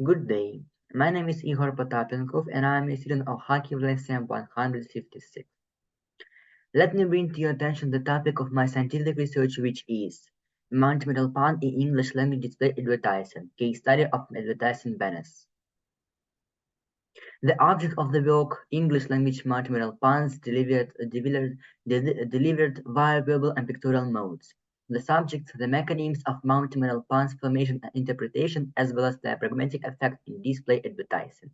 Good day. My name is Igor Potapенков and I am a student of Harkiv's lesson 156. Let me bring to your attention the topic of my scientific research, which is multimodal pun in English language display advertising, case study of advertising banners. The object of the work, English language multimodal puns delivered via verbal and pictorial modes. The subject, the mechanisms of multimodal puns formation and interpretation, as well as their pragmatic effect in display advertising.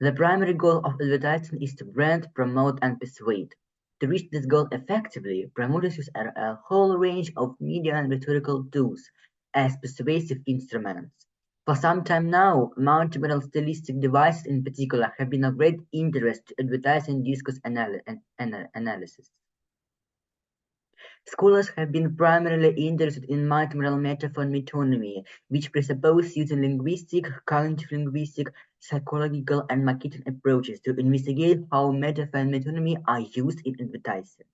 The primary goal of advertising is to brand, promote, and persuade. To reach this goal effectively, promoters use a whole range of media and rhetorical tools as persuasive instruments. For some time now, multimodal stylistic devices in particular have been of great interest to advertising discourse analysis. Scholars have been primarily interested in multimodal metaphor metonymy, which presuppose using linguistic, cognitive linguistic, psychological, and marketing approaches to investigate how metaphor and metonymy are used in advertising.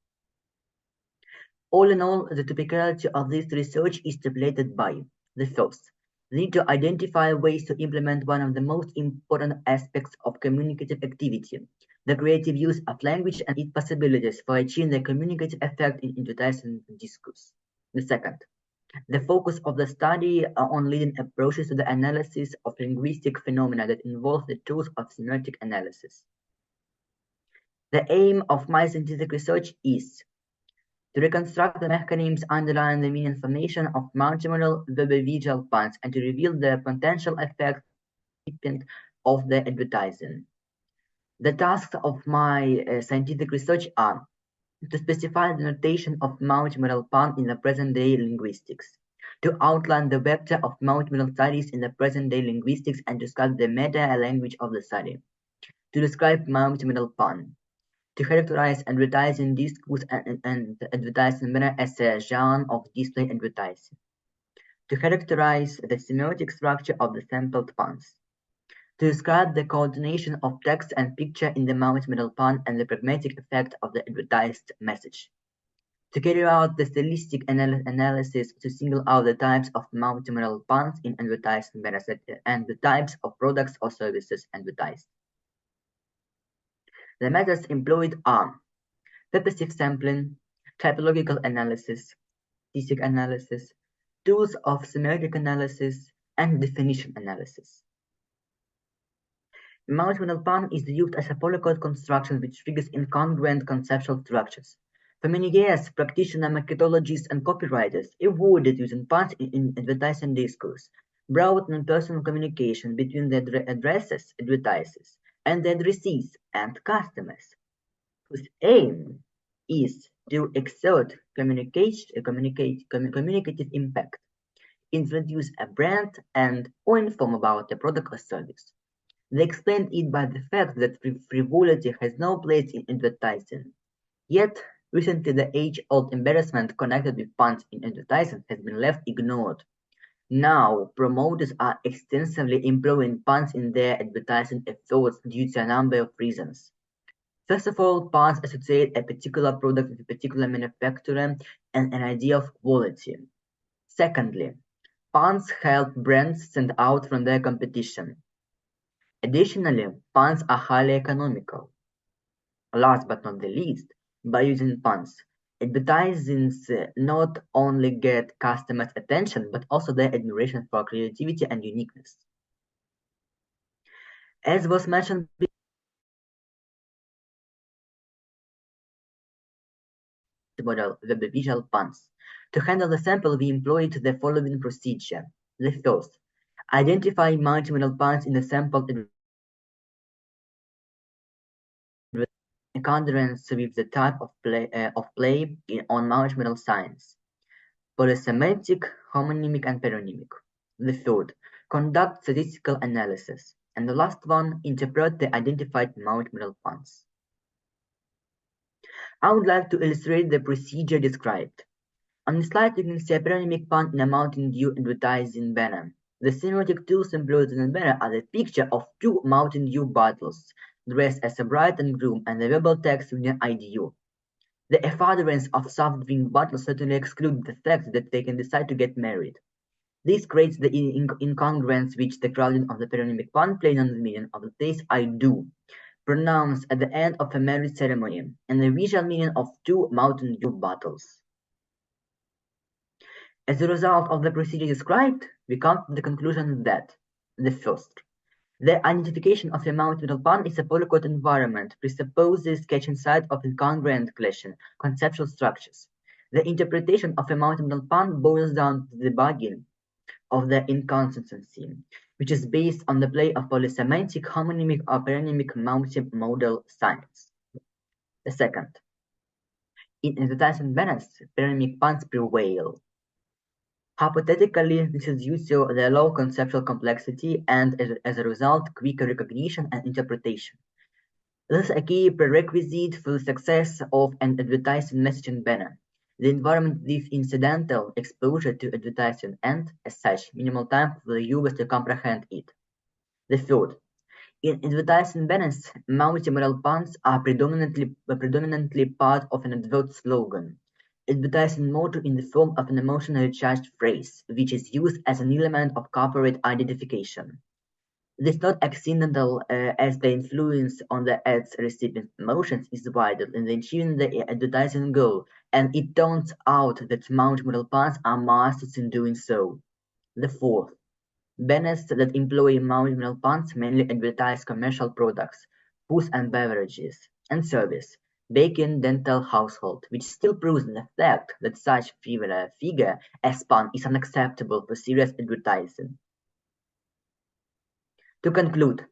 All in all, the topicality of this research is stipulated by the first, the need to identify ways to implement one of the most important aspects of communicative activity, the creative use of language and its possibilities for achieving the communicative effect in advertising discourse. The second, the focus of the study on leading approaches to the analysis of linguistic phenomena that involve the tools of semantic analysis. The aim of my scientific research is to reconstruct the mechanisms underlying the meaning information of multimodal verbal puns and to reveal the potential effect of the advertising. The tasks of my scientific research are to specify the notation of multimodal pun in the present-day linguistics, to outline the vector of multimodal studies in the present-day linguistics and describe the meta-language of the study, to describe multimodal pun, to characterize advertising discourse and advertising manner as a genre of display advertising, to characterize the semiotic structure of the sampled puns, to describe the coordination of text and picture in the multimodal pun and the pragmatic effect of the advertised message, to carry out the stylistic analysis to single out the types of multimodal puns in advertising banners and the types of products or services advertised. The methods employed are purposive sampling, typological analysis, statistic analysis, tools of semiotic analysis, and definition analysis. Multimodal pun is used as a polyglot construction which figures incongruent conceptual structures. For many years, practitioners, marketologists, and copywriters avoided using puns in advertising discourse, broad non-personal communication between the addressers, advertisers, and the addressees and customers, whose aim is to exert communicative impact, introduce a brand, and or inform about the product or service. They explained it by the fact that frivolity has no place in advertising. Yet, recently the age-old embarrassment connected with puns in advertising has been left ignored. Now, promoters are extensively employing puns in their advertising efforts due to a number of reasons. First of all, puns associate a particular product with a particular manufacturer and an idea of quality. Secondly, puns help brands stand out from their competition. Additionally, puns are highly economical. Last but not the least, by using puns, advertisings not only get customers' attention, but also their admiration for creativity and uniqueness. As was mentioned before, the visual puns. To handle the sample, we employed the following procedure. The first, identify multimodal puns in the sample accordance with the type of play on multimodal signs, polysemantic, homonymic, and paronymic. The third, conduct statistical analysis. And the last one, interpret the identified multimodal puns. I would like to illustrate the procedure described. On the slide, you can see a paronymic pun in a Mountain Dew advertising banner. The semiotic tools employed in the banner are the picture of two Mountain Dew bottles, dressed as a bride and groom, and the verbal text with an IDU. The effervescence of soft drink bottles certainly excludes the fact that they can decide to get married. This creates the incongruence which the crowding of the paronymic pun plain on the meaning of the phrase I do, pronounced at the end of a marriage ceremony, and the visual meaning of two Mountain Dew bottles. As a result of the procedure described, we come to the conclusion that the first, the identification of a multimodal pun is a polyglot environment presupposes catching sight of incongruent clashing conceptual structures. The interpretation of a multimodal pun boils down to the debugging of the inconsistency, which is based on the play of polysemantic, homonymic, or paronymic multimodal signs. The second, in advertising banners, paronymic puns prevail. Hypothetically, this is due to the low conceptual complexity and, as a result, quicker recognition and interpretation. This is a key prerequisite for the success of an advertising messaging banner. The environment gives incidental exposure to advertising and, as such, minimal time for the users to comprehend it. The third, in advertising banners, multimodal puns are predominantly part of an advert slogan. Advertising motto in the form of an emotionally charged phrase, which is used as an element of corporate identification. This is not accidental, as the influence on the ad's recipient emotions is vital in achieving the advertising goal, and it turns out that multimodal puns are masters in doing so. The fourth, banners that employ multimodal puns mainly advertise commercial products, foods and beverages, and service, baking, dental, household, which still proves the fact that such figure as pun is unacceptable for serious advertising. To conclude,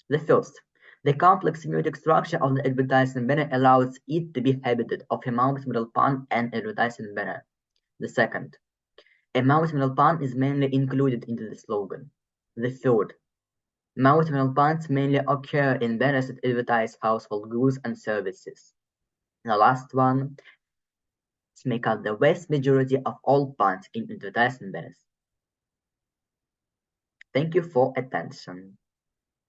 the first, the complex semiotic structure of the advertising banner allows it to be habited of a multimodal pun and advertising banner. The second, a multimodal pun is mainly included into the slogan. The third, multimodal puns mainly occur in banners that advertise household goods and services. The last one, make up the vast majority of all puns in advertising banners. Thank you for attention.